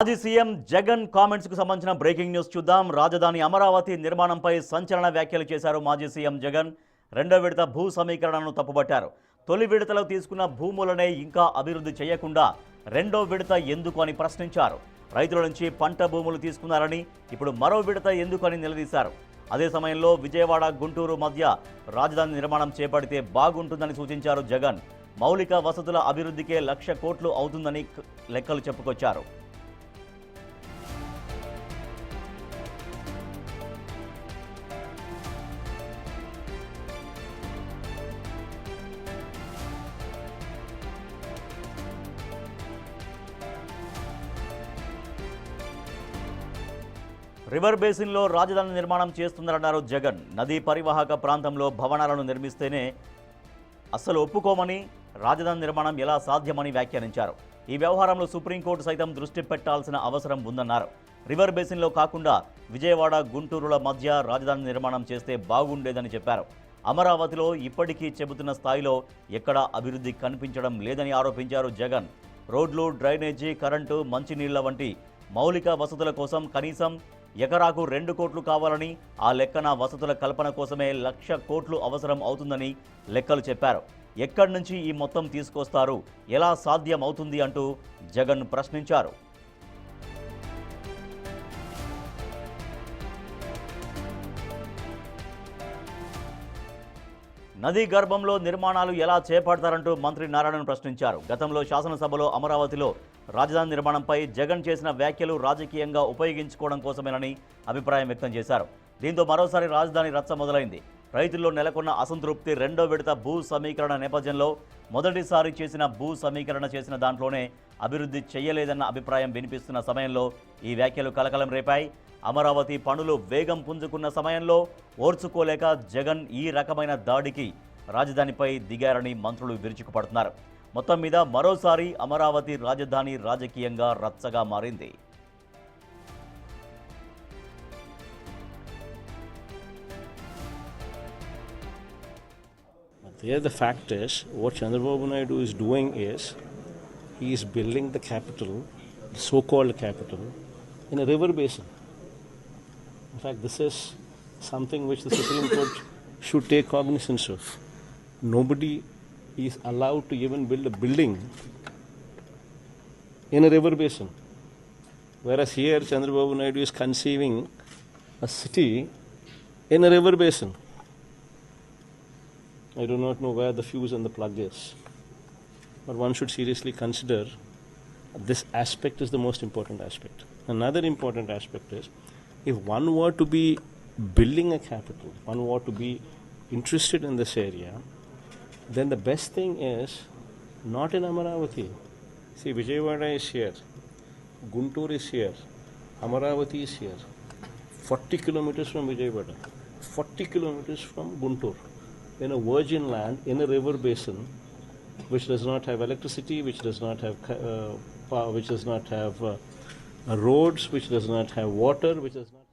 మాజీ CM Jagan comments కు సంబంధించిన బ్రేకింగ్ న్యూస్ చూద్దాం. రాజధాని అమరావతి నిర్మాణంపై సంచలన వ్యాఖ్యలు చేశారు మాజీ సీఎం జగన్. రెండో విడత భూ సమీకరణను తప్పుపట్టారు. తొలి విడతలో తీసుకున్న భూములనే ఇంకా అభివృద్ధి చేయకుండా రెండో విడత ఎందుకు అని ప్రశ్నించారు. రైతుల నుంచి పంట భూములు తీసుకున్నారని ఇప్పుడు మరో విడత ఎందుకు అని నిలదీశారు. అదే సమయంలో విజయవాడ గుంటూరు మధ్య రాజధాని నిర్మాణం చేపడితే బాగుంటుందని సూచించారు జగన్. మౌలిక వసతుల అభివృద్ధికే 1,00,000 కోట్లు అవుతుందని లెక్కలు చెప్పుకొచ్చారు. రివర్ బేసిన్లో రాజధాని నిర్మాణం చేస్తున్నారన్నారు జగన్. నదీ పరివాహక ప్రాంతంలో భవనాలను నిర్మిస్తేనే అస్సలు ఒప్పుకోమని, రాజధాని నిర్మాణం ఎలా సాధ్యమని వ్యాఖ్యానించారు. ఈ వ్యవహారంలో సుప్రీంకోర్టు సైతం దృష్టి పెట్టాల్సిన అవసరం ఉందన్నారు. రివర్ బేసిన్లో కాకుండా విజయవాడ గుంటూరుల మధ్య రాజధాని నిర్మాణం చేస్తే బాగుండేదని చెప్పారు. అమరావతిలో ఇప్పటికీ చెబుతున్న స్థాయిలో ఎక్కడా అభివృద్ధి కనిపించడం లేదని ఆరోపించారు జగన్. రోడ్లు, డ్రైనేజీ, కరెంటు, మంచినీళ్ల వంటి మౌలిక వసతుల కోసం కనీసం ఎకరాకు 2 కోట్లు కావాలని, ఆ లెక్కన వసతుల కల్పన కోసమే 1,00,000 కోట్లు అవసరం అవుతుందని లెక్కలు చెప్పారు. ఎక్కడి నుంచి ఈ మొత్తం తీసుకొస్తారు, ఎలా సాధ్యం అవుతుంది అంటూ జగన్ ప్రశ్నించారు. నదీ గర్భంలో నిర్మాణాలు ఎలా చేపడతారంటూ మంత్రి నారాయణను ప్రశ్నించారు. గతంలో శాసనసభలో అమరావతిలో రాజధాని నిర్మాణంపై జగన్ చేసిన వ్యాఖ్యలు రాజకీయంగా ఉపయోగించుకోవడం కోసమేనని అభిప్రాయం వ్యక్తం చేశారు. దీంతో మరోసారి రాజధాని రచ్చ మొదలైంది. రైతుల్లో నెలకొన్న అసంతృప్తి రెండో విడత భూ సమీకరణ నేపథ్యంలో మొదటిసారి చేసిన భూ సమీకరణ చేసిన దాంట్లోనే అభివృద్ధి చేయలేదన్న అభిప్రాయం వినిపిస్తున్న సమయంలో ఈ వ్యాఖ్యలు కలకలం రేపాయి. అమరావతి పనులు వేగం పుంజుకున్న సమయంలో ఓర్చుకోలేక జగన్ ఈ రకమైన దాడికి రాజధానిపై దిగారని మంత్రులు విరుచుకుపడుతున్నారు. మొత్తం మీద మరోసారి అమరావతి రాజధాని రాజకీయంగా రచ్చగా మారింది. There the fact is, what Chandrababu Naidu is doing is, he is building the capital, the so-called capital, in a river basin. In fact, this is something which the Supreme Court should take cognizance of. Nobody is allowed to even build a building in a river basin. Whereas here, Chandrababu Naidu is conceiving a city in a river basin. I do not know where the fuse and the plug is. But one should seriously consider this aspect is the most important aspect. Another important aspect is, if one were to be building a capital, one were to be interested in this area, then the best thing is not in Amaravati. See, Vijayawada is here, Guntur is here, Amaravati is here, 40 kilometers from Vijayawada, 40 kilometers from Guntur, in a virgin land, in a river basin, which does not have electricity, which does not have power, which does not have roads, which does not have water, which does not.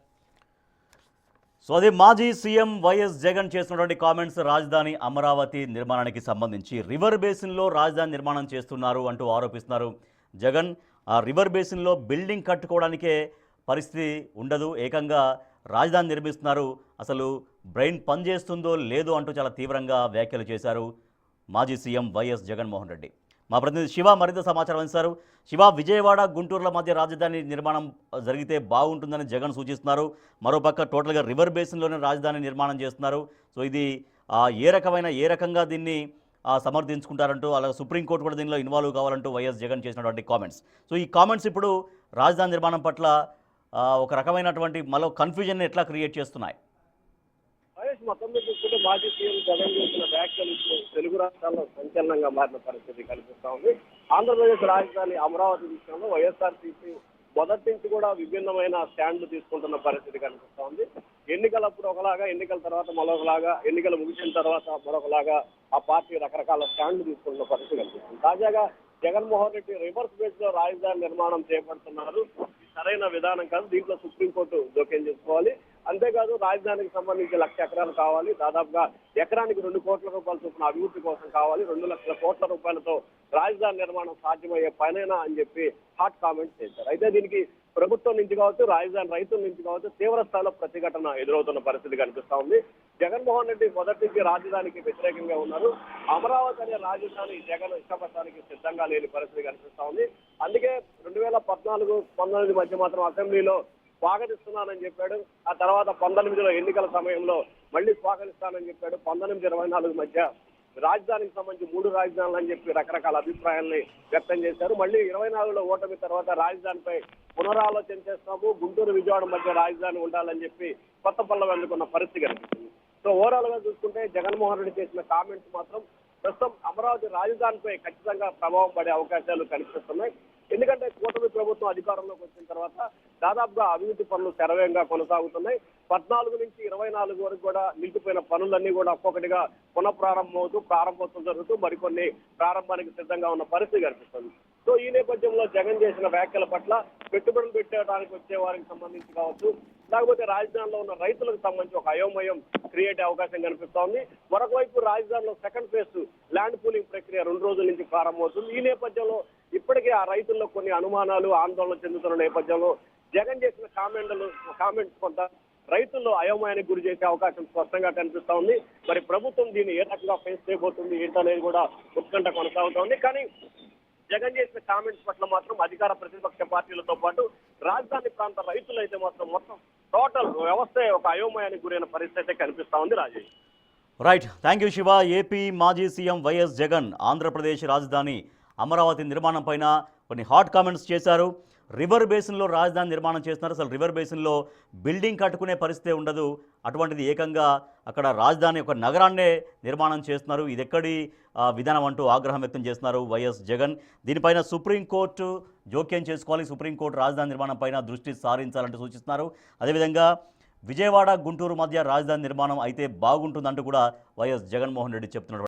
So అది మాజీ CM YS Jagan చేస్తున్నటువంటి comments రాజధాని అమరావతి నిర్మాణానికి సంబంధించి. River బేసిన్లో రాజధాని నిర్మాణం చేస్తున్నారు అంటూ ఆరోపిస్తున్నారు జగన్. ఆ రివర్ బేసిన్లో బిల్డింగ్ కట్టుకోవడానికే పరిస్థితి ఉండదు, ఏకంగా రాజధాని నిర్మిస్తున్నారు, అసలు బ్రెయిన్ పనిచేస్తుందో లేదో అంటూ చాలా తీవ్రంగా వ్యాఖ్యలు చేశారు మాజీ సీఎం వైఎస్ జగన్మోహన్ రెడ్డి. మా ప్రతినిధి శివ మరింత సమాచారం అందిస్తారు. శివ, విజయవాడ గుంటూరుల మధ్య రాజధాని నిర్మాణం జరిగితే బాగుంటుందని జగన్ సూచిస్తున్నారు. మరోపక్క టోటల్గా రివర్ బేసిన్లోనే రాజధాని నిర్మాణం చేస్తున్నారు. సో ఇది ఏ రకంగా దీన్ని సమర్థించుకుంటారంటూ, అలాగే సుప్రీంకోర్టు కూడా దీనిలో ఇన్వాల్వ్ కావాలంటూ వైఎస్ జగన్ చేసినటువంటి కామెంట్స్. సో ఈ కామెంట్స్ ఇప్పుడు రాజధాని నిర్మాణం పట్ల ఒక రకమైనటువంటి మరో కన్ఫ్యూజన్ ఎట్లా క్రియేట్ చేస్తున్నాయి? మొత్తం మీద చూసుకుంటే మాజీ సీఎం జగన్ చేసిన వ్యాఖ్యలు తెలుగు రాష్ట్రాల్లో సంచలనంగా మారిన పరిస్థితి కనిపిస్తా ఉంది. ఆంధ్రప్రదేశ్ రాజధాని అమరావతి విషయంలో వైఎస్ఆర్సీపీ మొదటి నుంచి కూడా విభిన్నమైన స్టాండ్లు తీసుకుంటున్న పరిస్థితి కనిపిస్తా ఉంది. ఎన్నికలప్పుడు ఒకలాగా, ఎన్నికల తర్వాత మరొకలాగా, ఎన్నికలు ముగిసిన తర్వాత మరొకలాగా ఆ పార్టీ రకరకాల స్టాండ్లు తీసుకుంటున్న పరిస్థితి కనిపిస్తుంది. తాజాగా జగన్మోహన్ రెడ్డి రివర్స్ బేస్ లో రాజధాని నిర్మాణం చేపడుతున్నారు. సరైన విధానం కాదు, దీంట్లో సుప్రీంకోర్టు జోక్యం చేసుకోవాలి. అంతేకాదు రాజధానికి సంబంధించి 1,00,000 ఎకరాలు కావాలి, దాదాపుగా ఎకరానికి 2 కోట్ల రూపాయల చొప్పున అభివృద్ధి కోసం కావాలి, 2 లక్షల కోట్ల రూపాయలతో రాజధాని నిర్మాణం సాధ్యమయ్యే పనేనా అని చెప్పి హాట్ కామెంట్స్ చేశారు. అయితే దీనికి ప్రభుత్వం నుంచి కావచ్చు, రాజధాని రైతుల నుంచి కావచ్చు తీవ్ర స్థాయిలో ప్రతిఘటన ఎదురవుతున్న పరిస్థితి కనిపిస్తా ఉంది. జగన్మోహన్ రెడ్డి మొదటి నుంచి రాజధానికి వ్యతిరేకంగా ఉన్నారు. అమరావతి అనే రాజధాని జగన్ ఇష్టపడటానికి సిద్ధంగా లేని పరిస్థితి కనిపిస్తా ఉంది. అందుకే 2014-19 మధ్య మాత్రం అసెంబ్లీలో స్వాగతిస్తున్నానని చెప్పాడు. ఆ తర్వాత 19లో ఎన్నికల సమయంలో మళ్ళీ స్వాగతిస్తానని చెప్పాడు. 19-24 మధ్య రాజధానికి సంబంధించి 3 రాజధానులు అని చెప్పి రకరకాల అభిప్రాయాల్ని వ్యక్తం చేశారు. మళ్ళీ 24లో ఓటమి తర్వాత రాజధానిపై పునరాలోచన చేస్తాము, గుంటూరు విజయవాడ మధ్య రాజధాని ఉండాలని చెప్పి కొత్త పల్లవి అందుకున్న పరిస్థితి కనిపిస్తుంది. సో ఓవరాల్ గా చూసుకుంటే జగన్మోహన్ రెడ్డి చేసిన కామెంట్స్ మాత్రం ప్రస్తుతం అమరావతి రాజధానిపై ఖచ్చితంగా ప్రభావం పడే అవకాశాలు కనిపిస్తున్నాయి. ఎందుకంటే కూటమి ప్రభుత్వం అధికారంలోకి వచ్చిన తర్వాత దాదాపుగా అభివృద్ధి పనులు శరవేగంగా కొనసాగుతున్నాయి. 14 నుంచి 24 వరకు కూడా నిలిచిపోయిన పనులన్నీ కూడా ఒక్కొక్కటిగా ప్రారంభోత్సవం జరుగుతూ మరికొన్ని ప్రారంభానికి సిద్ధంగా ఉన్న పరిస్థితి కనిపిస్తుంది. సో ఈ నేపథ్యంలో జగన్ చేసిన వ్యాఖ్యల పట్ల పెట్టుబడులు పెట్టడానికి వచ్చే వారికి సంబంధించి కావచ్చు, లేకపోతే రాజధానిలో ఉన్న రైతులకు సంబంధించి ఒక అయోమయం క్రియేట్ అవకాశం కనిపిస్తా ఉంది. మరొక వైపు రాజధానిలో సెకండ్ ఫేజ్ ల్యాండ్ పూలింగ్ ప్రక్రియ 2 రోజుల నుంచి ప్రారంభమవుతుంది. ఈ నేపథ్యంలో ఇప్పటికే ఆ రైతుల్లో కొన్ని అనుమానాలు, ఆందోళన చెందుతున్న నేపథ్యంలో జగన్ చేసిన కామెంట్స్ కొంత రైతుల్లో అయోమయానికి గురి చేసే అవకాశం స్పష్టంగా కనిపిస్తా ఉంది. మరి ప్రభుత్వం దీన్ని ఏ రకంగా ఫేస్ చేయబోతుంది ఏంటనేది కూడా ఉత్కంఠ కొనసాగుతా ఉంది. కానీ జగన్ చేసిన కామెంట్స్ పట్ల మాత్రం అధికార ప్రతిపక్ష పార్టీలతో పాటు రాజధాని ప్రాంత రైతులు అయితే మాత్రం మొత్తం టోటల్ వ్యవస్థ ఒక అయోమయానికి గురైన పరిస్థితి అయితే కనిపిస్తా ఉంది. Rajesh. Right, thank you Shiva. AP మాజీ సీఎం వైఎస్ జగన్ ఆంధ్రప్రదేశ్ రాజధాని అమరావతి నిర్మాణం పైన కొన్ని హాట్ కామెంట్స్ చేశారు. రివర్ బేసిన్లో రాజధాని నిర్మాణం చేస్తున్నారు, అసలు రివర్ బేసిన్లో బిల్డింగ్ కట్టుకునే పరిస్థితి ఉండదు, అటువంటిది ఏకంగా అక్కడ రాజధాని ఒక నగరాన్నే నిర్మాణం చేస్తున్నారు, ఇది ఎక్కడి విధానం అంటూ ఆగ్రహం వ్యక్తం చేస్తున్నారు వైఎస్ జగన్. దీనిపైన సుప్రీంకోర్టు జోక్యం చేసుకోవాలి, సుప్రీంకోర్టు రాజధాని నిర్మాణం పైన దృష్టి సారించాలంటూ సూచిస్తున్నారు. అదేవిధంగా విజయవాడ గుంటూరు మధ్య రాజధాని నిర్మాణం అయితే బాగుంటుందంటూ కూడా వైఎస్ జగన్మోహన్ రెడ్డి చెప్తున్నారు.